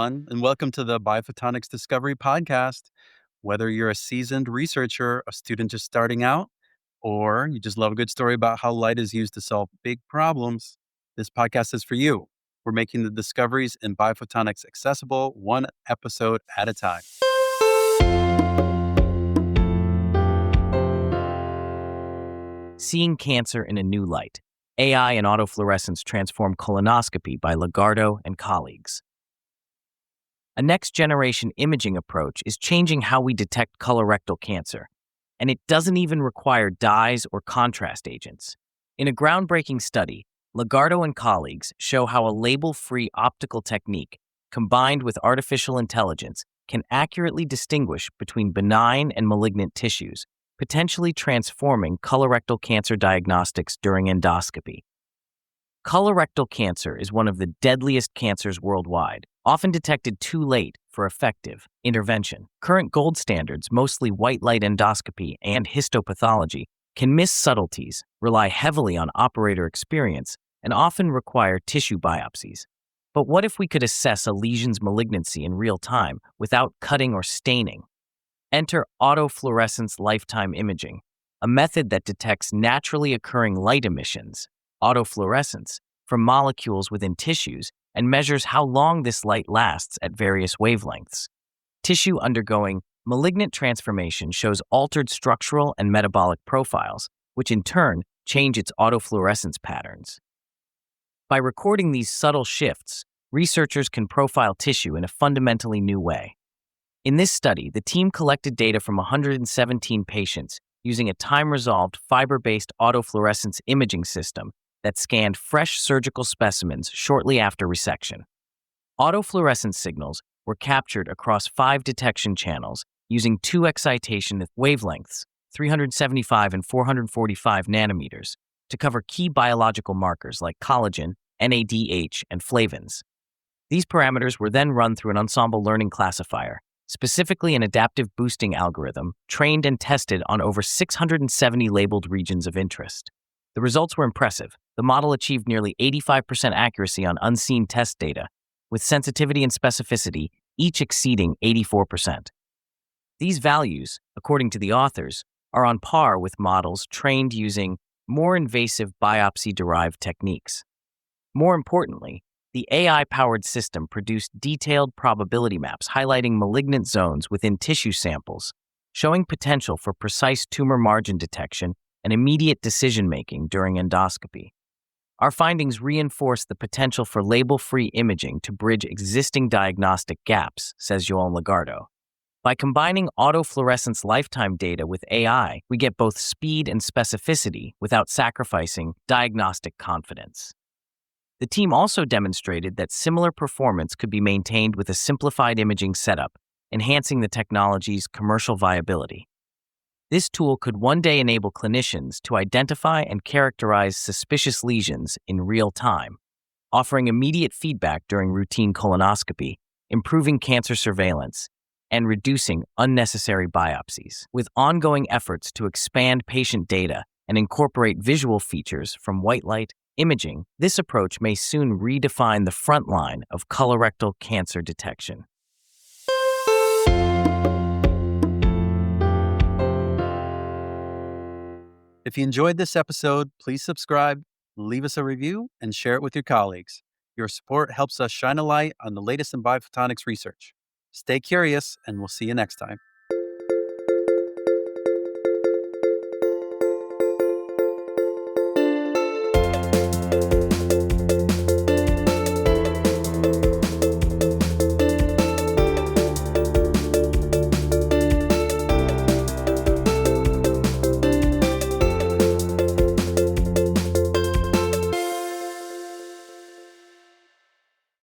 everyone, and welcome to the Biophotonics Discovery Podcast. Whether you're a seasoned researcher, a student just starting out, or you just love a good story about how light is used to solve big problems, this podcast is for you. We're making the discoveries in biophotonics accessible one episode at a time. Seeing Cancer in a New Light. AI and Autofluorescence Transform Colonoscopy by Lagarto and colleagues. A next-generation imaging approach is changing how we detect colorectal cancer, and it doesn't even require dyes or contrast agents. In a groundbreaking study, Lagarto and colleagues show how a label-free optical technique, combined with artificial intelligence, can accurately distinguish between benign and malignant tissues, potentially transforming colorectal cancer diagnostics during endoscopy. Colorectal cancer is one of the deadliest cancers worldwide, often detected too late for effective intervention. Current gold standards, mostly white light endoscopy and histopathology, can miss subtleties, rely heavily on operator experience, and often require tissue biopsies. But what if we could assess a lesion's malignancy in real time without cutting or staining? Enter autofluorescence lifetime imaging, a method that detects naturally occurring light emissions, autofluorescence, from molecules within tissues and measures how long this light lasts at various wavelengths. Tissue undergoing malignant transformation shows altered structural and metabolic profiles, which in turn change its autofluorescence patterns. By recording these subtle shifts, researchers can profile tissue in a fundamentally new way. In this study, the team collected data from 117 patients using a time-resolved fiber-based autofluorescence imaging system that scanned fresh surgical specimens shortly after resection. Autofluorescence signals were captured across 5 detection channels using 2 excitation wavelengths, 375 and 445 nanometers, to cover key biological markers like collagen, NADH, and flavins. These parameters were then run through an ensemble learning classifier, specifically an adaptive boosting algorithm trained and tested on over 670 labeled regions of interest. The results were impressive. The model achieved nearly 85% accuracy on unseen test data, with sensitivity and specificity each exceeding 84%. These values, according to the authors, are on par with models trained using more invasive biopsy-derived techniques. More importantly, the AI-powered system produced detailed probability maps highlighting malignant zones within tissue samples, showing potential for precise tumor margin detection and immediate decision-making during endoscopy. Our findings reinforce the potential for label-free imaging to bridge existing diagnostic gaps, says Joan Lagarto. By combining autofluorescence lifetime data with AI, we get both speed and specificity without sacrificing diagnostic confidence. The team also demonstrated that similar performance could be maintained with a simplified imaging setup, enhancing the technology's commercial viability. This tool could one day enable clinicians to identify and characterize suspicious lesions in real time, offering immediate feedback during routine colonoscopy, improving cancer surveillance, and reducing unnecessary biopsies. With ongoing efforts to expand patient data and incorporate visual features from white light imaging, this approach may soon redefine the front line of colorectal cancer detection. If you enjoyed this episode, please subscribe, leave us a review, and share it with your colleagues. Your support helps us shine a light on the latest in biophotonics research. Stay curious, and we'll see you next time.